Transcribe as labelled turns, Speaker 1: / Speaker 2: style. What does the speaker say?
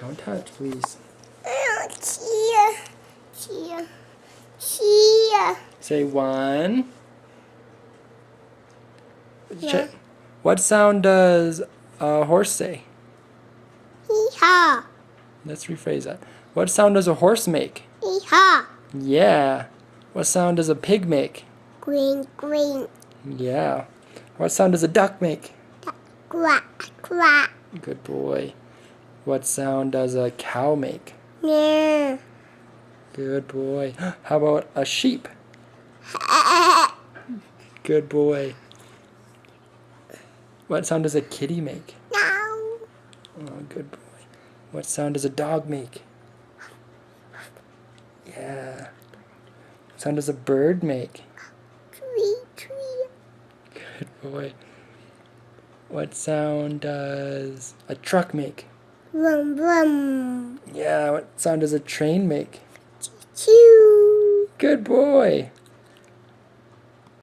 Speaker 1: Don't touch, please.
Speaker 2: Cheer.
Speaker 1: Say one.
Speaker 2: Yeah.
Speaker 1: What sound does a horse say?
Speaker 2: Hee-haw.
Speaker 1: Let's rephrase that. What sound does a horse make?
Speaker 2: Hee-haw.
Speaker 1: Yeah. What sound does a pig make?
Speaker 2: Green.
Speaker 1: Yeah. What sound does a duck make?
Speaker 2: Quack.
Speaker 1: Good boy. What sound does a cow make?
Speaker 2: Yeah.
Speaker 1: Good boy. How about a sheep? Good boy. What sound does a kitty make?
Speaker 2: No.
Speaker 1: Oh, good boy. What sound does a dog make? Yeah. What sound does a bird make?
Speaker 2: Tree.
Speaker 1: Good boy. What sound does a truck make?
Speaker 2: Vroom.
Speaker 1: Yeah. What sound does a train make?
Speaker 2: Choo.
Speaker 1: Good boy.